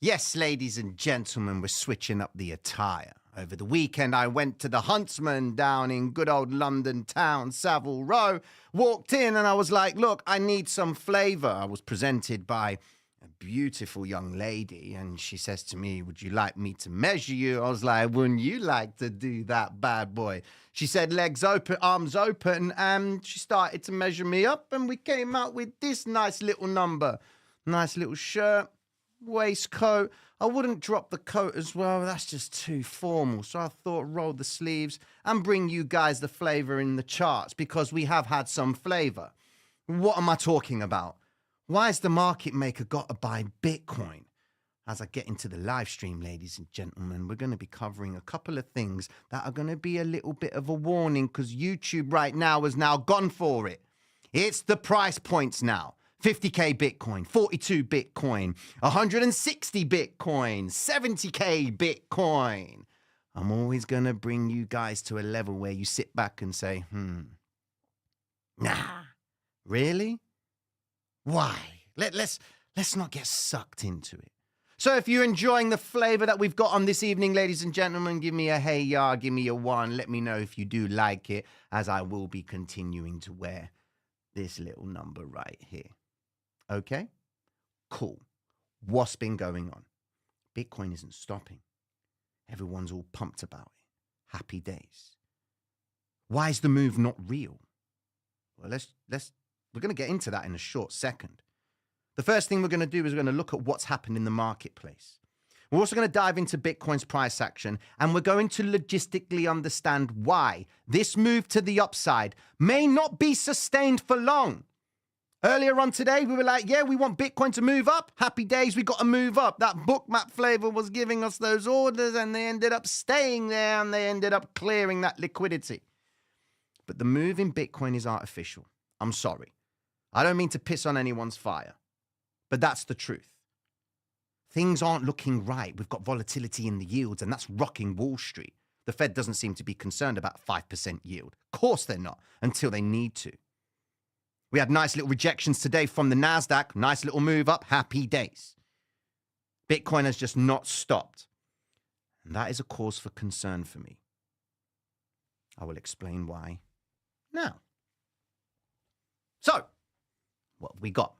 Yes, ladies and gentlemen, we're switching up the attire. Over the weekend, I went to the Huntsman down in good old London town, Savile Row, walked in and I was like, look, I need some flavor. I was presented by a beautiful young lady and she says to me, would you like me to measure you? I was like, wouldn't you like to do that, bad boy? She said, legs open, arms open, and she started to measure me up and we came out with this nice little number. Nice little shirt. Waistcoat. I wouldn't drop the coat as well. That's just too formal. So I thought roll the sleeves and bring you guys the flavor in the charts because we have had some flavor. What am I talking about? Why has the market maker got to buy Bitcoin? As I get into the live stream, ladies and gentlemen, we're going to be covering a couple of things that are going to be a little bit of a warning because YouTube right now has now gone for it. It's the price points now. 50k Bitcoin, 42 Bitcoin, 160 Bitcoin, 70k Bitcoin. I'm always going to bring you guys to a level where you sit back and say, nah, really? Why? Let's not get sucked into it. So if you're enjoying the flavor that we've got on this evening, ladies and gentlemen, give me a hey ya, give me a one. Let me know if you do like it, as I will be continuing to wear this little number right here. Okay, cool. What's been going on? Bitcoin isn't stopping. Everyone's all pumped about it. Happy days. Why is the move not real? Well, we're going to get into that in a short second. The first thing we're going to do is we're going to look at what's happened in the marketplace. We're also going to dive into Bitcoin's price action, and we're going to logistically understand why this move to the upside may not be sustained for long. Earlier on today, we were like, yeah, we want Bitcoin to move up. Happy days, we got to move up. That Bookmap flavor was giving us those orders and they ended up staying there and they ended up clearing that liquidity. But the move in Bitcoin is artificial. I'm sorry. I don't mean to piss on anyone's fire, but that's the truth. Things aren't looking right. We've got volatility in the yields and that's rocking Wall Street. The Fed doesn't seem to be concerned about 5% yield. Of course they're not until they need to. We had nice little rejections today from the NASDAQ. Nice little move up. Happy days. Bitcoin has just not stopped. And that is a cause for concern for me. I will explain why now. So, what have we got?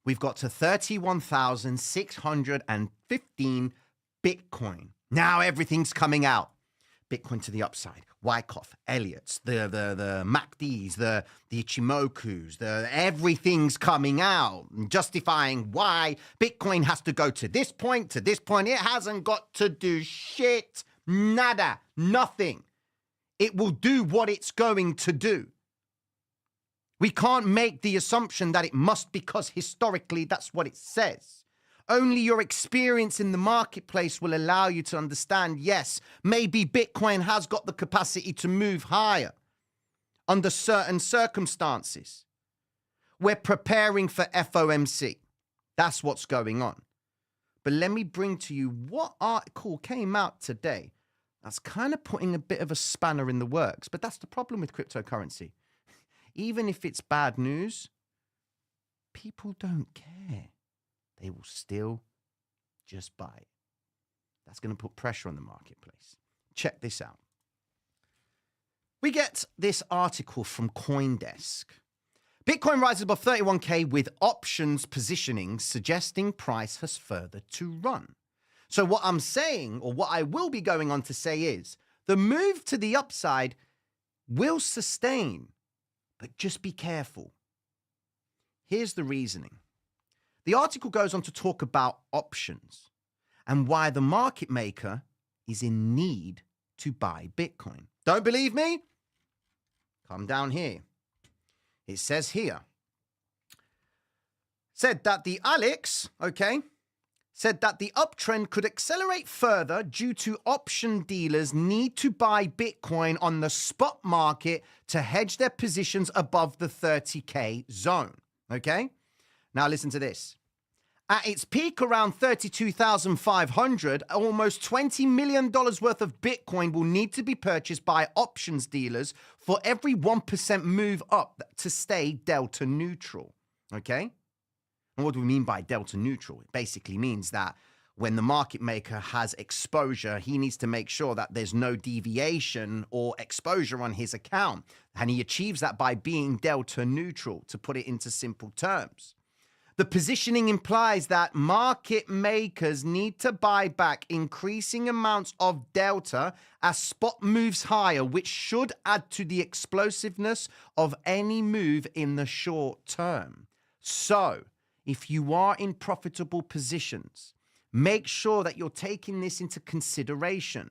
We've got to 31,615 Bitcoin. Now everything's coming out. Bitcoin to the upside. Wyckoff, Elliott's, the MACDs, the Ichimokus, everything's coming out, justifying why Bitcoin has to go to this point, to this point. It hasn't got to do shit. Nada. Nothing. It will do what it's going to do. We can't make the assumption that it must because historically that's what it says. Only your experience in the marketplace will allow you to understand, yes, maybe Bitcoin has got the capacity to move higher under certain circumstances. We're preparing for FOMC. That's what's going on. But let me bring to you what article came out today that's kind of putting a bit of a spanner in the works. But that's the problem with cryptocurrency. Even if it's bad news, people don't care. They will still just buy it. That's going to put pressure on the marketplace. Check this out. We get this article from CoinDesk. Bitcoin rises above 31K with options positioning, suggesting price has further to run. So what I'm saying, or what I will be going on to say is, the move to the upside will sustain, but just be careful. Here's the reasoning. The article goes on to talk about options and why the market maker is in need to buy Bitcoin. Don't believe me? Come down here. It says here, said that the uptrend could accelerate further due to option dealers need to buy Bitcoin on the spot market to hedge their positions above the 30K zone. Okay? Now listen to this. At its peak around 32,500, almost $20 million worth of Bitcoin will need to be purchased by options dealers for every 1% move up to stay delta neutral. Okay? And what do we mean by delta neutral? It basically means that when the market maker has exposure, he needs to make sure that there's no deviation or exposure on his account. And he achieves that by being delta neutral, to put it into simple terms. The positioning implies that market makers need to buy back increasing amounts of delta as spot moves higher, which should add to the explosiveness of any move in the short term. So, if you are in profitable positions, make sure that you're taking this into consideration.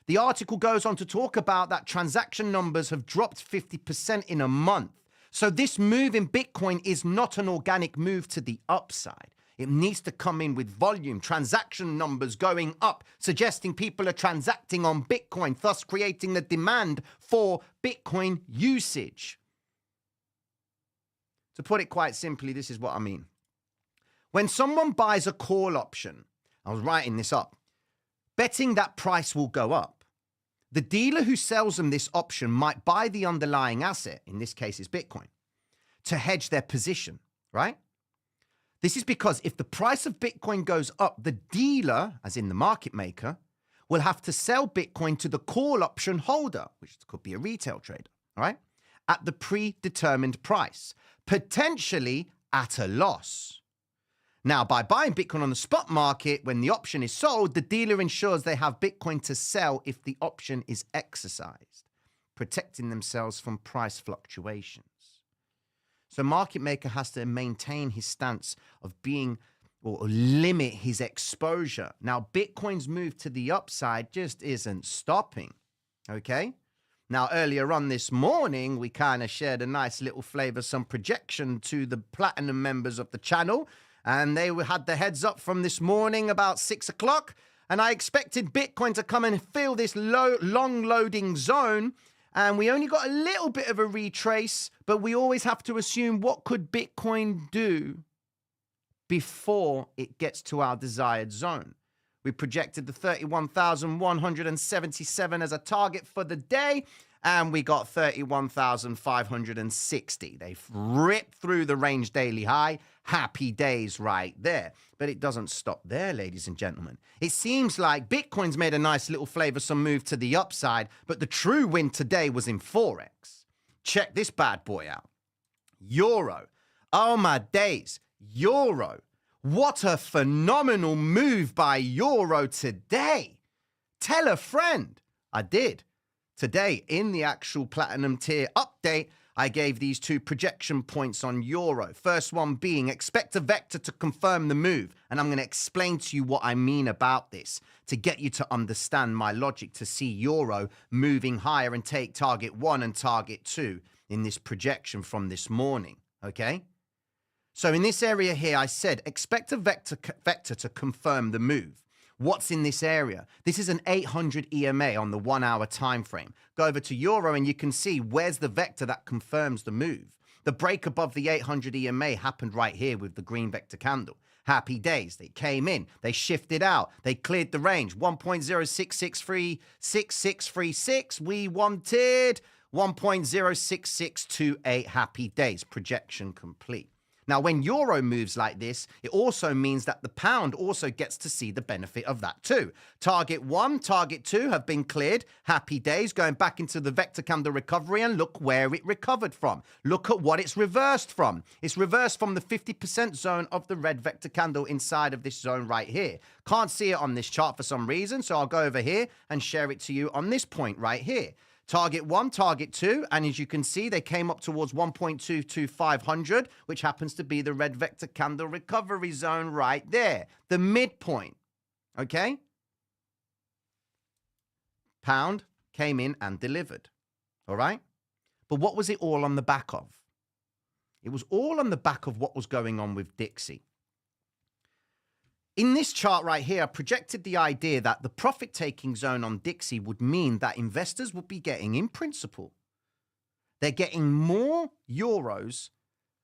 The article goes on to talk about that transaction numbers have dropped 50% in a month. So this move in Bitcoin is not an organic move to the upside. It needs to come in with volume, transaction numbers going up, suggesting people are transacting on Bitcoin, thus creating the demand for Bitcoin usage. To put it quite simply, this is what I mean. When someone buys a call option, I was writing this up, betting that price will go up, the dealer who sells them this option might buy the underlying asset, in this case is Bitcoin, to hedge their position, right? This is because if the price of Bitcoin goes up, the dealer, as in the market maker, will have to sell Bitcoin to the call option holder, which could be a retail trader, all right, at the predetermined price, potentially at a loss. Now, by buying Bitcoin on the spot market, when the option is sold, the dealer ensures they have Bitcoin to sell if the option is exercised, protecting themselves from price fluctuations. So market maker has to maintain his stance of being, or limit his exposure. Now, Bitcoin's move to the upside just isn't stopping, okay? Now, earlier on this morning, we kind of shared a nice little flavor, some projection to the platinum members of the channel. And they had the heads up from this morning about 6 o'clock. And I expected Bitcoin to come and fill this long loading zone. And we only got a little bit of a retrace, but we always have to assume what could Bitcoin do before it gets to our desired zone. We projected the 31,177 as a target for the day, and we got 31,560. They've ripped through the range daily high. Happy days right there. But it doesn't stop there, ladies and gentlemen. It seems like Bitcoin's made a nice little flavorsome move to the upside, but the true win today was in Forex. Check this bad boy out. Euro. Oh my days. Euro. What a phenomenal move by Euro today. Tell a friend. I did. Today, in the actual Platinum tier update, I gave these two projection points on Euro. First one being, expect a vector to confirm the move. And I'm going to explain to you what I mean about this to get you to understand my logic to see Euro moving higher and take target 1 and target 2 in this projection from this morning, okay? So in this area here, I said, expect a vector to confirm the move. What's in this area? This is an 800 EMA on the 1 hour time frame. Go over to Euro and you can see where's the vector that confirms the move. The break above the 800 EMA happened right here with the green vector candle. Happy days. They came in, they shifted out, they cleared the range. 1.06636636. We wanted 1.06628. Happy days. Projection complete. Now, when Euro moves like this, it also means that the pound also gets to see the benefit of that too. Target 1, target 2 have been cleared. Happy days, going back into the vector candle recovery, and look where it recovered from. Look at what it's reversed from. It's reversed from the 50% zone of the red vector candle inside of this zone right here. Can't see it on this chart for some reason, so I'll go over here and share it to you on this point right here. Target 1, target 2, and as you can see, they came up towards 1.22500, which happens to be the red vector candle recovery zone right there, the midpoint, okay? Pound came in and delivered, all right? But what was it all on the back of? It was all on the back of what was going on with Dixie. In this chart right here, I projected the idea that the profit-taking zone on Dixie would mean that investors would be getting, in principle, they're getting more euros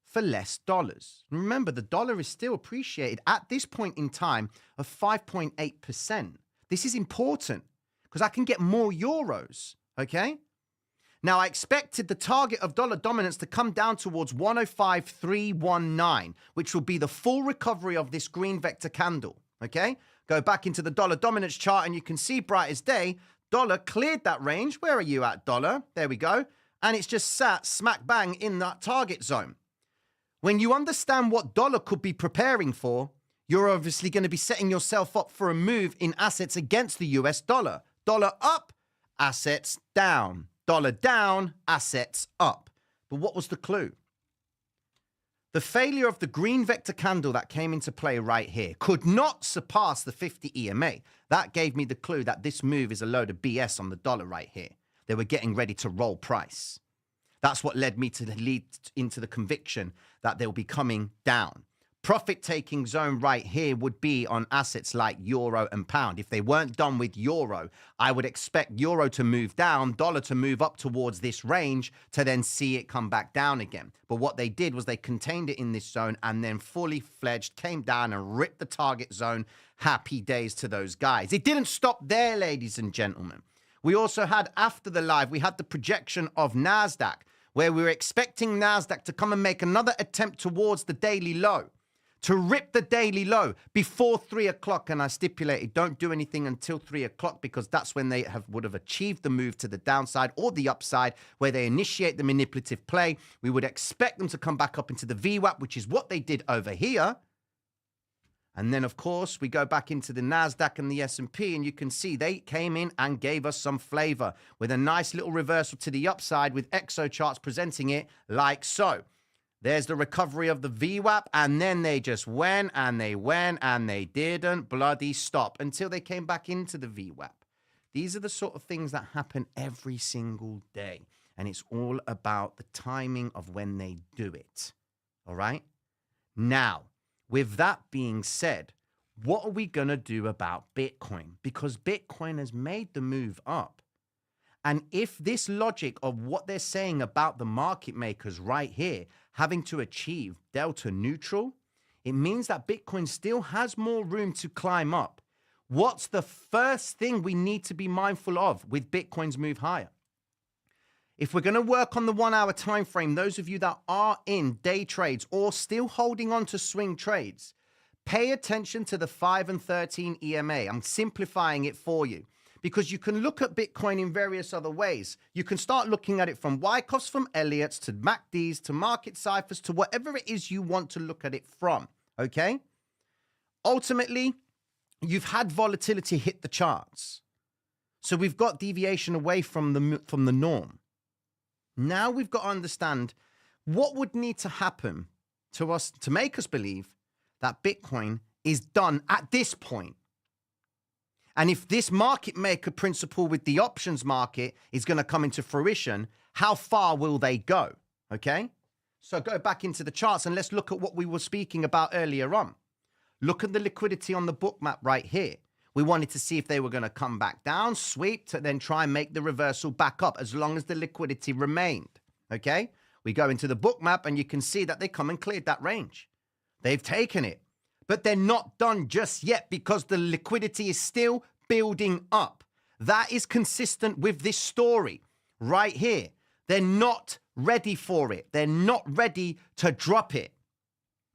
for less dollars. And remember, the dollar is still appreciated at this point in time of 5.8%. This is important because I can get more euros, okay? Now, I expected the target of dollar dominance to come down towards 105.319, which will be the full recovery of this green vector candle, okay? Go back into the dollar dominance chart and you can see bright as day, dollar cleared that range. Where are you at, dollar? There we go. And it's just sat smack bang in that target zone. When you understand what dollar could be preparing for, you're obviously going to be setting yourself up for a move in assets against the US dollar. Dollar up, assets down. Dollar down, assets up. But what was the clue? The failure of the green vector candle that came into play right here could not surpass the 50 EMA. That gave me the clue that this move is a load of BS on the dollar right here. They were getting ready to roll price. That's what led me to lead into the conviction that they'll be coming down. Profit-taking zone right here would be on assets like euro and pound. If they weren't done with euro, I would expect euro to move down, dollar to move up towards this range to then see it come back down again. But what they did was they contained it in this zone and then fully fledged came down and ripped the target zone. Happy days to those guys. It didn't stop there, ladies and gentlemen. We also had, after the live, we had the projection of NASDAQ, where we were expecting NASDAQ to come and make another attempt towards the daily low, to rip the daily low before 3 o'clock. And I stipulated, don't do anything until 3 o'clock because that's when they would have achieved the move to the downside or the upside where they initiate the manipulative play. We would expect them to come back up into the VWAP, which is what they did over here. And then, of course, we go back into the NASDAQ and the S&P, and you can see they came in and gave us some flavor with a nice little reversal to the upside with EXO charts presenting it like so. There's the recovery of the VWAP, and then they just went and they didn't bloody stop until they came back into the VWAP. These are the sort of things that happen every single day, and it's all about the timing of when they do it. All right? Now, with that being said, what are we going to do about Bitcoin? Because Bitcoin has made the move up. And if this logic of what they're saying about the market makers right here having to achieve delta neutral, it means that Bitcoin still has more room to climb up. What's the first thing we need to be mindful of with Bitcoin's move higher? If we're going to work on the 1 hour time frame, those of you that are in day trades or still holding on to swing trades, pay attention to the 5 and 13 EMA. I'm simplifying it for you because you can look at Bitcoin in various other ways. You can start looking at it from Wyckoffs, from Elliott's to MACDs to market ciphers to whatever it is you want to look at it from. Okay? Ultimately, you've had volatility hit the charts. So we've got deviation away from the norm. Now we've got to understand what would need to happen to us to make us believe that Bitcoin is done at this point. And if this market maker principle with the options market is going to come into fruition, how far will they go? Okay? So go back into the charts and let's look at what we were speaking about earlier on. Look at the liquidity on the Bookmap right here. We wanted to see if they were going to come back down, sweep, to then try and make the reversal back up as long as the liquidity remained. Okay? We go into the Bookmap and you can see that they come and cleared that range. They've taken it. But they're not done just yet because the liquidity is still building up. That is consistent with this story right here. They're not ready for it. They're not ready to drop it.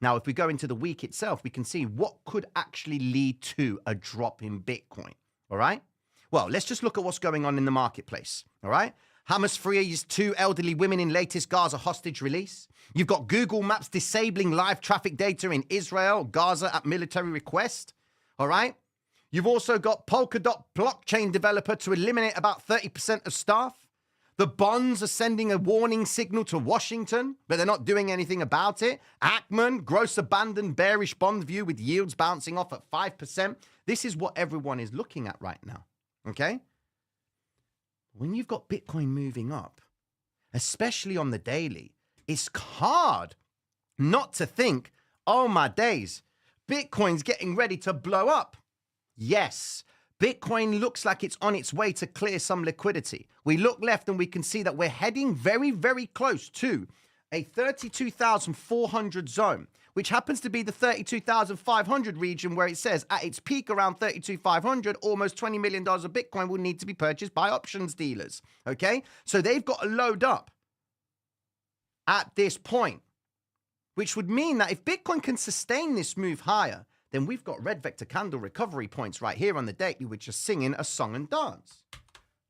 Now, if we go into the week itself, we can see what could actually lead to a drop in Bitcoin. All right? Well, let's just look at what's going on in the marketplace. All right? Hamas frees 2 elderly women in latest Gaza hostage release. You've got Google Maps disabling live traffic data in Israel, Gaza at military request. All right? You've also got Polkadot blockchain developer to eliminate about 30% of staff. The bonds are sending a warning signal to Washington, but they're not doing anything about it. Ackman, gross abandoned bearish bond view with yields bouncing off at 5%. This is what everyone is looking at right now, okay? When you've got Bitcoin moving up, especially on the daily, it's hard not to think, oh my days, Bitcoin's getting ready to blow up. Yes, Bitcoin looks like it's on its way to clear some liquidity. We look left and we can see that we're heading very, very close to a 32,400 zone, which happens to be the 32,500 region where it says at its peak around 32,500, almost $20 million of Bitcoin will need to be purchased by options dealers. Okay? So they've got to load up at this point, which would mean that if Bitcoin can sustain this move higher, then we've got red vector candle recovery points right here on the daily, which are singing a song and dance.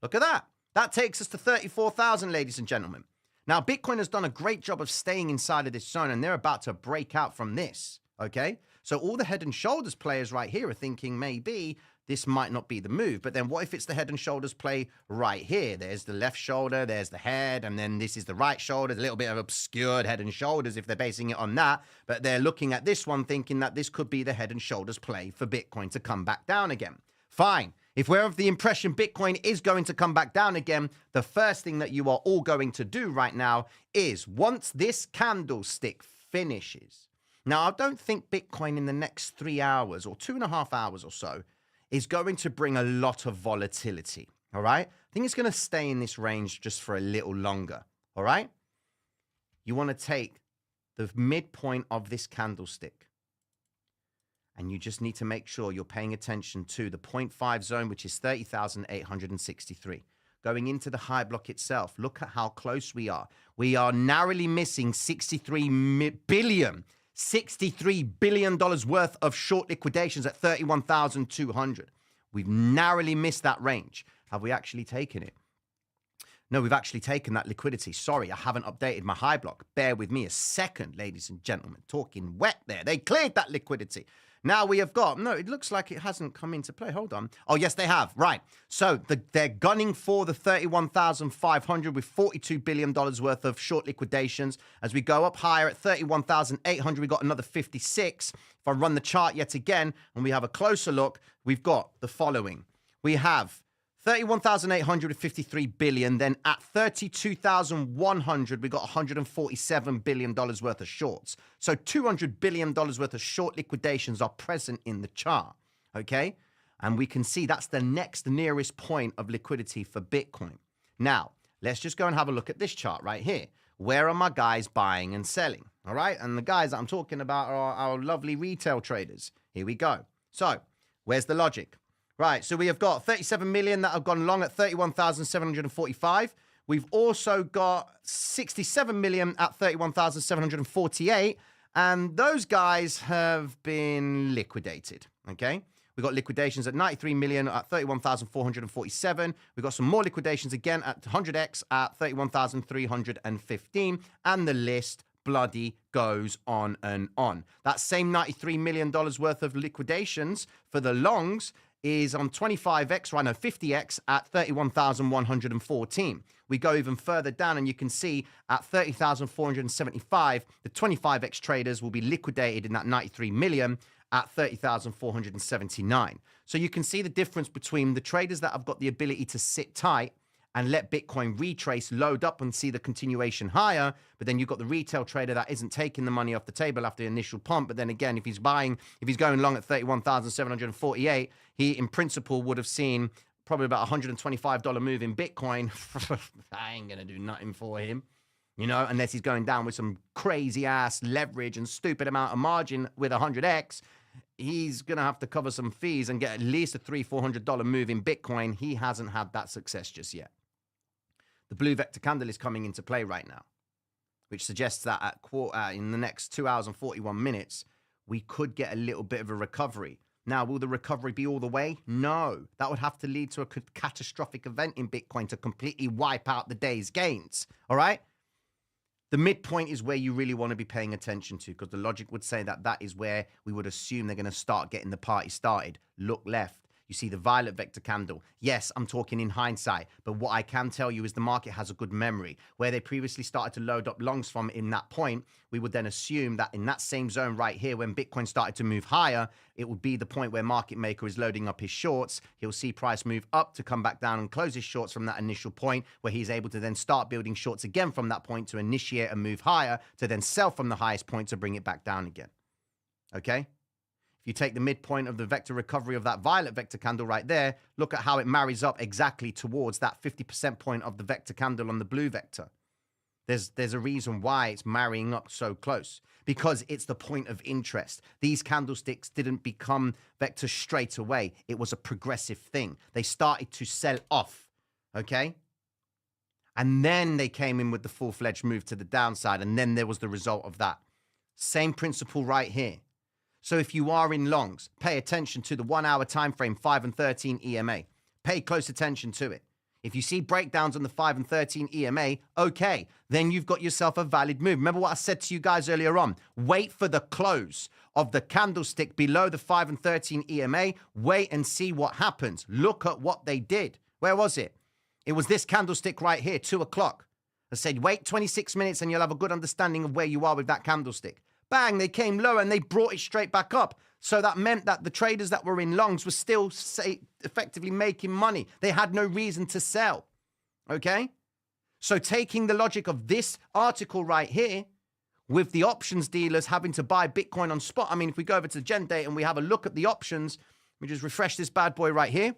Look at that. That takes us to 34,000, ladies and gentlemen. Now, Bitcoin has done a great job of staying inside of this zone, and they're about to break out from this, okay? So all the head and shoulders players right here are thinking maybe this might not be the move. But then what if it's the head and shoulders play right here? There's the left shoulder, there's the head, and then this is the right shoulder. A little bit of obscured head and shoulders if they're basing it on that. But they're looking at this one thinking that this could be the head and shoulders play for Bitcoin to come back down again. Fine. If we're of the impression Bitcoin is going to come back down again, the first thing that you are all going to do right now is once this candlestick finishes. Now, I don't think Bitcoin in the next 3 hours or 2.5 hours or so is going to bring a lot of volatility, all right? I think it's going to stay in this range just for a little longer, all right? You want to take the midpoint of this candlestick, and you just need to make sure you're paying attention to the 0.5 zone, which is 30,863. Going into the high block itself, look at how close we are. We are narrowly missing $63 billion worth of short liquidations at 31,200. We've narrowly missed that range. Have we actually taken it? No, we've actually taken that liquidity. Sorry, I haven't updated my high block. Bear with me a second, ladies and gentlemen. Talking wet there. They cleared that liquidity. Now we have got, no, it looks like it hasn't come into play. Hold on. Oh, yes, they have. Right. So they're gunning for the 31,500 with $42 billion worth of short liquidations. As we go up higher at 31,800, we got another 56. If I run the chart yet again and we have a closer look, we've got the following. We have 31,853 billion. Then at 32,100, we got $147 billion worth of shorts. So $200 billion worth of short liquidations are present in the chart. Okay. And we can see that's the next nearest point of liquidity for Bitcoin. Now, let's just go and have a look at this chart right here. Where are my guys buying and selling? All right. And the guys that I'm talking about are our lovely retail traders. Here we go. So where's the logic? Right, so we have got 37 million that have gone long at 31,745. We've also got 67 million at 31,748. And those guys have been liquidated, okay? We've got liquidations at 93 million at 31,447. We've got some more liquidations again at 100x at 31,315. And the list bloody goes on and on. That same $93 million worth of liquidations for the longs is on 25x, right now 50x at 31,114. We go even further down and you can see at 30,475, the 25x traders will be liquidated in that 93 million at 30,479. So you can see the difference between the traders that have got the ability to sit tight and let Bitcoin retrace, load up and see the continuation higher. But then you've got the retail trader that isn't taking the money off the table after the initial pump. But then again, if he's going long at 31,748, he in principle would have seen probably about $125 move in Bitcoin. I ain't going to do nothing for him, you know, unless he's going down with some crazy ass leverage and stupid amount of margin with 100x. He's going to have to cover some fees and get at least a $300-400 move in Bitcoin. He hasn't had that success just yet. The blue vector candle is coming into play right now, which suggests that in the next 2 hours and 41 minutes, we could get a little bit of a recovery. Now, will the recovery be all the way? No. That would have to lead to a catastrophic event in Bitcoin to completely wipe out the day's gains. All right? The midpoint is where you really want to be paying attention to, because the logic would say that that is where we would assume they're going to start getting the party started. Look left. You see the violet vector candle. Yes, I'm talking in hindsight, but what I can tell you is the market has a good memory. Where they previously started to load up longs from in that point, we would then assume that in that same zone right here, when Bitcoin started to move higher, it would be the point where market maker is loading up his shorts. He'll see price move up to come back down and close his shorts from that initial point, where he's able to then start building shorts again from that point to initiate a move higher, to then sell from the highest point to bring it back down again. Okay? If you take the midpoint of the vector recovery of that violet vector candle right there, look at how it marries up exactly towards that 50% point of the vector candle on the blue vector. There's a reason why it's marrying up so close, because it's the point of interest. These candlesticks didn't become vectors straight away. It was a progressive thing. They started to sell off, okay? And then they came in with the full-fledged move to the downside, and then there was the result of that. Same principle right here. So if you are in longs, pay attention to the 1 hour time frame, 5 and 13 EMA. Pay close attention to it. If you see breakdowns on the 5 and 13 EMA, okay, then you've got yourself a valid move. Remember what I said to you guys earlier on. Wait for the close of the candlestick below the 5 and 13 EMA. Wait and see what happens. Look at what they did. Where was it? It was this candlestick right here, 2 o'clock. I said, wait 26 minutes and you'll have a good understanding of where you are with that candlestick. Bang, they came low and they brought it straight back up. So that meant that the traders that were in longs were still effectively making money. They had no reason to sell. Okay? So taking the logic of this article right here, with the options dealers having to buy Bitcoin on spot. I mean, if we go over to Genidata and we have a look at the options, we just refresh this bad boy right here.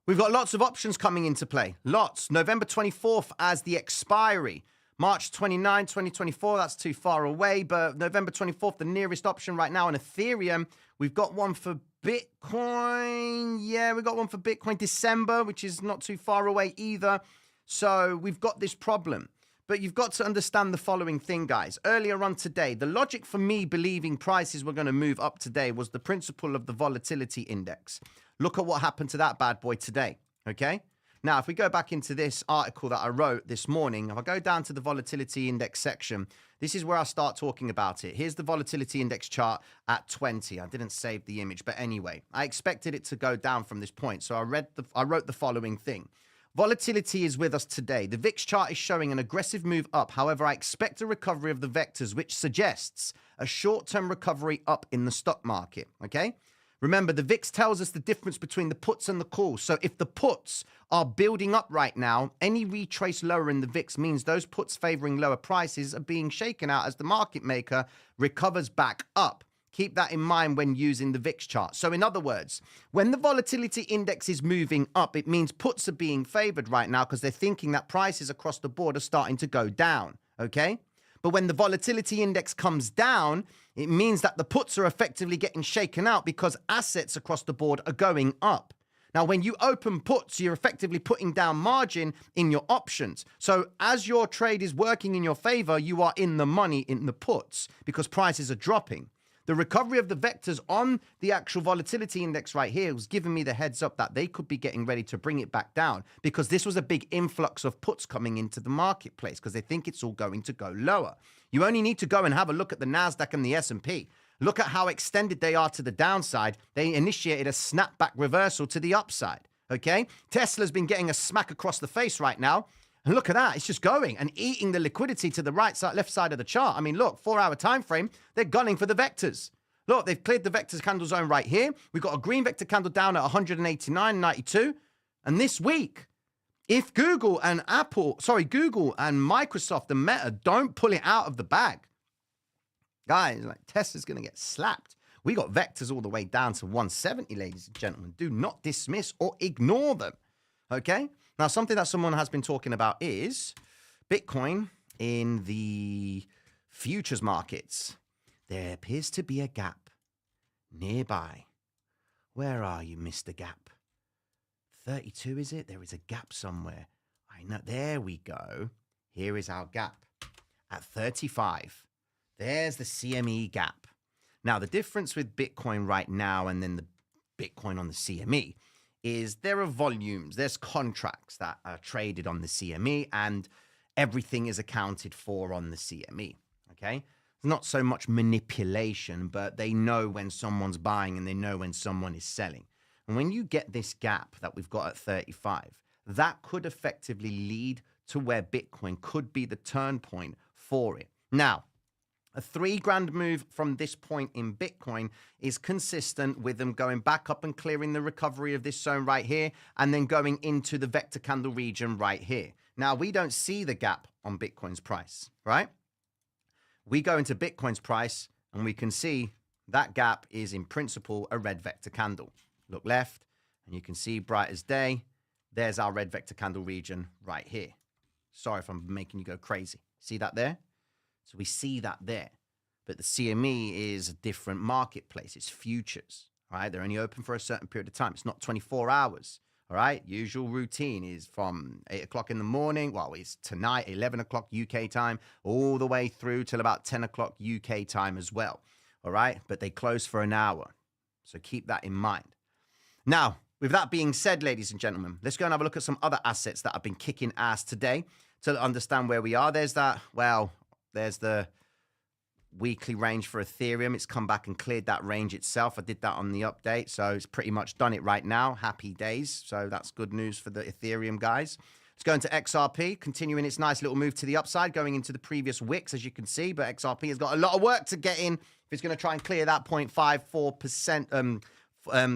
We've got lots of options coming into play. Lots. November 24th as the expiry. March 29, 2024, that's too far away, but November 24th, the nearest option right now on Ethereum. We've got one for Bitcoin. Yeah, we've got one for Bitcoin December, which is not too far away either. So we've got this problem. But you've got to understand the following thing, guys. Earlier on today, the logic for me believing prices were going to move up today was the principle of the volatility index. Look at what happened to that bad boy today, okay? Now, if we go back into this article that I wrote this morning, if I go down to the volatility index section, this is where I start talking about it. Here's the volatility index chart at 20. I didn't save the image, but anyway, I expected it to go down from this point. So I wrote the following thing. Volatility is with us today. The VIX chart is showing an aggressive move up. However, I expect a recovery of the vectors, which suggests a short-term recovery up in the stock market, okay? Remember, the VIX tells us the difference between the puts and the calls. So if the puts are building up right now, any retrace lower in the VIX means those puts favoring lower prices are being shaken out as the market maker recovers back up. Keep that in mind when using the VIX chart. So in other words, when the volatility index is moving up, it means puts are being favored right now because they're thinking that prices across the board are starting to go down, okay? But when the volatility index comes down, it means that the puts are effectively getting shaken out because assets across the board are going up. Now, when you open puts, you're effectively putting down margin in your options. So as your trade is working in your favor, you are in the money in the puts because prices are dropping. The recovery of the vectors on the actual volatility index right here was giving me the heads up that they could be getting ready to bring it back down because this was a big influx of puts coming into the marketplace because they think it's all going to go lower. You only need to go and have a look at the NASDAQ and the S&P. Look at how extended they are to the downside. They initiated a snapback reversal to the upside, okay? Tesla's been getting a smack across the face right now. And look at that. It's just going and eating the liquidity to the right side, left side of the chart. I mean, look, 4 hour time frame. They're gunning for the vectors. Look, they've cleared the vectors candle zone right here. We've got a green vector candle down at 189.92. And this week, if Google and Microsoft and Meta don't pull it out of the bag, guys, like Tesla's going to get slapped. We got vectors all the way down to 170, ladies and gentlemen. Do not dismiss or ignore them. Okay? Now, something that someone has been talking about is Bitcoin in the futures markets. There appears to be a gap nearby. Where are you, Mr. Gap? 32, is it? There is a gap somewhere. I know. There we go. Here is our gap at 35. There's the CME gap. Now, the difference with Bitcoin right now and then the Bitcoin on the CME is there are volumes, there's contracts that are traded on the CME and everything is accounted for on the CME, okay? Not so much manipulation, but they know when someone's buying and they know when someone is selling. And when you get this gap that we've got at 35, that could effectively lead to where Bitcoin could be the turn point for it. Now, a $3,000 move from this point in Bitcoin is consistent with them going back up and clearing the recovery of this zone right here and then going into the vector candle region right here. Now, we don't see the gap on Bitcoin's price, right? We go into Bitcoin's price and we can see that gap is in principle a red vector candle. Look left and you can see bright as day. There's our red vector candle region right here. Sorry if I'm making you go crazy. See that there? So we see that there. But the CME is a different marketplace. It's futures, all right? They're only open for a certain period of time. It's not 24 hours, all right? Usual routine is from 8 o'clock in the morning. Well, it's tonight, 11 o'clock UK time, all the way through till about 10 o'clock UK time as well, all right? But they close for an hour. So keep that in mind. Now, with that being said, ladies and gentlemen, let's go and have a look at some other assets that have been kicking ass today to understand where we are. There's that, well, there's the weekly range for Ethereum. It's come back and cleared that range itself. I did that on the update, so it's pretty much done it right now. Happy days. So that's good news for the Ethereum guys. Let's go into XRP, continuing its nice little move to the upside, going into the previous wicks, as you can see. But XRP has got a lot of work to get in if it's going to try and clear that 0.54%,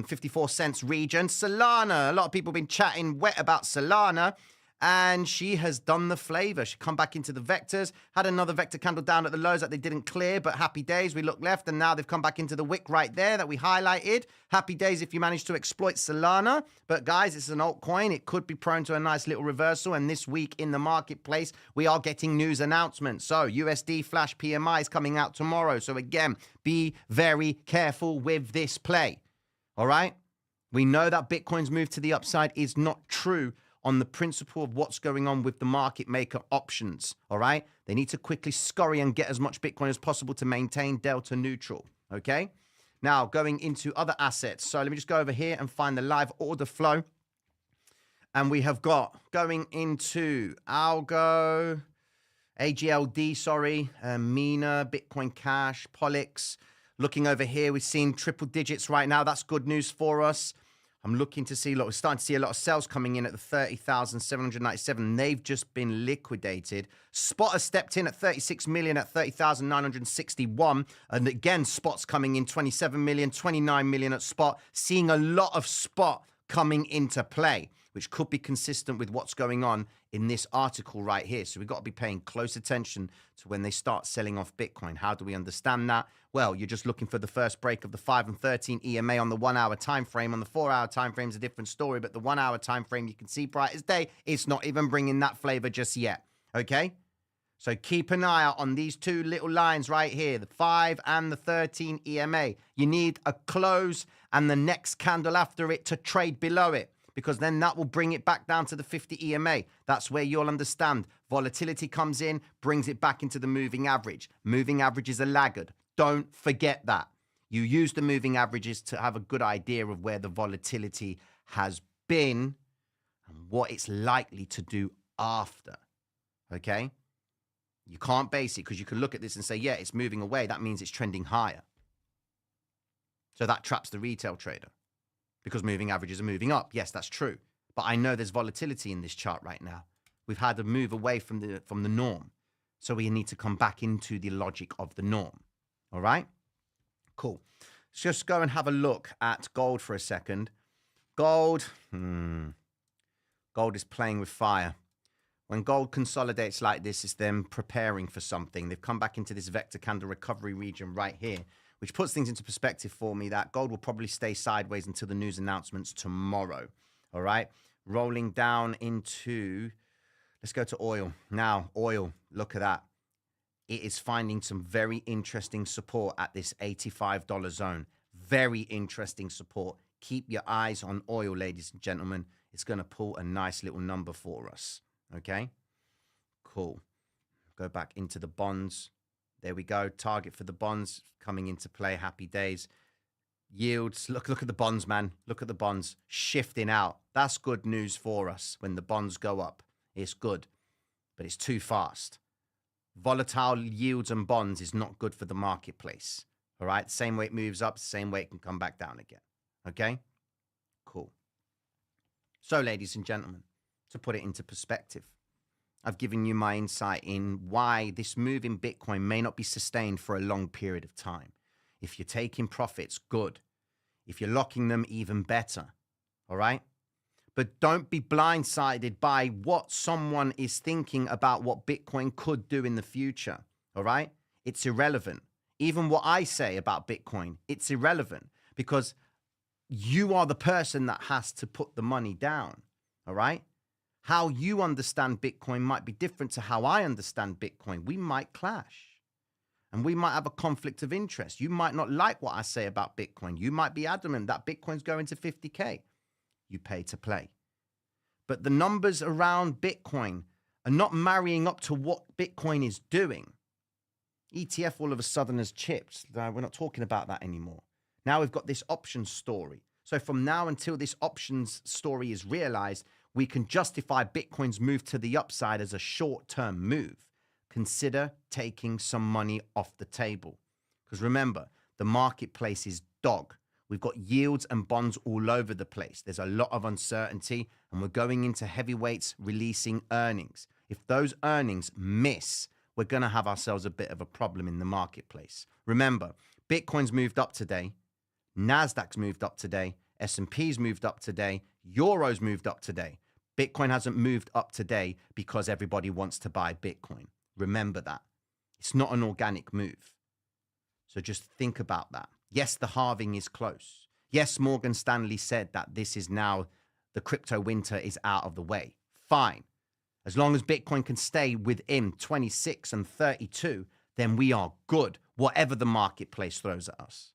54 cents region. Solana, a lot of people have been chatting wet about Solana, and she has done the flavor. She come back into the vectors, had another vector candle down at the lows that they didn't clear, but happy days. We look left, and now they've come back into the wick right there that we highlighted. Happy days if you manage to exploit Solana. But guys, it's an altcoin. It could be prone to a nice little reversal, and this week in the marketplace, we are getting news announcements. So USD flash PMI is coming out tomorrow. So again, be very careful with this play. All right? We know that Bitcoin's move to the upside is not true on the principle of what's going on with the market maker options, all right? They need to quickly scurry and get as much Bitcoin as possible to maintain delta neutral, okay? Now, going into other assets. So let me just go over here and find the live order flow. And we have got going into Algo, AGLD, sorry, Mina, Bitcoin Cash, Polix. Looking over here, we've seen triple digits right now. That's good news for us. I'm looking to see, look, we're starting to see a lot of sales coming in at the 30,797. They've just been liquidated. Spot has stepped in at 36 million at 30,961. And again, Spot's coming in 27 million, 29 million at Spot. Seeing a lot of Spot coming into play, which could be consistent with what's going on in this article right here. So we've got to be paying close attention to when they start selling off Bitcoin. How do we understand that? Well, you're just looking for the first break of the 5 and 13 EMA on the 1 hour time frame. On the 4 hour time frame is a different story, but the 1 hour time frame you can see bright as day. It's not even bringing that flavor just yet. Okay? So keep an eye out on these two little lines right here, the 5 and the 13 EMA. You need a close and the next candle after it to trade below it, because then that will bring it back down to the 50 EMA. That's where you'll understand. Volatility comes in, brings it back into the moving average. Moving average is a laggard. Don't forget that. You use the moving averages to have a good idea of where the volatility has been and what it's likely to do after. Okay? You can't base it, because you can look at this and say, yeah, it's moving away. That means it's trending higher. So that traps the retail trader, because moving averages are moving up. Yes, that's true. But I know there's volatility in this chart right now. We've had a move away from the norm. So we need to come back into the logic of the norm. All right? Cool. Let's just go and have a look at gold for a second. Gold. Gold is playing with fire. When gold consolidates like this, it's them preparing for something. They've come back into this vector candle recovery region right here, which puts things into perspective for me that gold will probably stay sideways until the news announcements tomorrow. All right? Rolling down into, let's go to oil. Now, oil, look at that. It is finding some very interesting support at this $85 zone. Very interesting support. Keep your eyes on oil, ladies and gentlemen. It's going to pull a nice little number for us. Okay? Cool. Go back into the bonds. There we go. Target for the bonds coming into play. Happy days. Yields. Look at the bonds, man. Look at the bonds shifting out. That's good news for us when the bonds go up. It's good, but it's too fast. Volatile yields and bonds is not good for the marketplace. All right? Same way it moves up, same way it can come back down again. Okay? Cool. So, ladies and gentlemen, to put it into perspective, I've given you my insight in why this move in Bitcoin may not be sustained for a long period of time. If you're taking profits, good. If you're locking them, even better. All right? But don't be blindsided by what someone is thinking about what Bitcoin could do in the future, all right? It's irrelevant. Even what I say about Bitcoin, it's irrelevant, because you are the person that has to put the money down, all right? How you understand Bitcoin might be different to how I understand Bitcoin. We might clash. And we might have a conflict of interest. You might not like what I say about Bitcoin. You might be adamant that Bitcoin's going to 50K. You pay to play. But the numbers around Bitcoin are not marrying up to what Bitcoin is doing. ETF all of a sudden has chipped. We're not talking about that anymore. Now we've got this options story. So from now until this options story is realized, we can justify Bitcoin's move to the upside as a short-term move. Consider taking some money off the table. Because remember, the marketplace is dog. We've got yields and bonds all over the place. There's a lot of uncertainty, and we're going into heavyweights releasing earnings. If those earnings miss, we're going to have ourselves a bit of a problem in the marketplace. Remember, Bitcoin's moved up today. NASDAQ's moved up today. S&P's moved up today. Euro's moved up today. Bitcoin hasn't moved up today because everybody wants to buy Bitcoin. Remember that. It's not an organic move. So just think about that. Yes, the halving is close. Yes, Morgan Stanley said that this is now, the crypto winter is out of the way. Fine. As long as Bitcoin can stay within 26 and 32, then we are good, whatever the marketplace throws at us.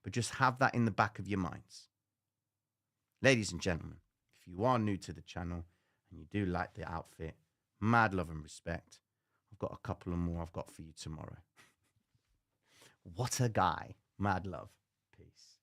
But just have that in the back of your minds. Ladies and gentlemen, if you are new to the channel and you do like the outfit, mad love and respect. I've got a couple of more I've got for you tomorrow. What a guy. Mad love. Peace.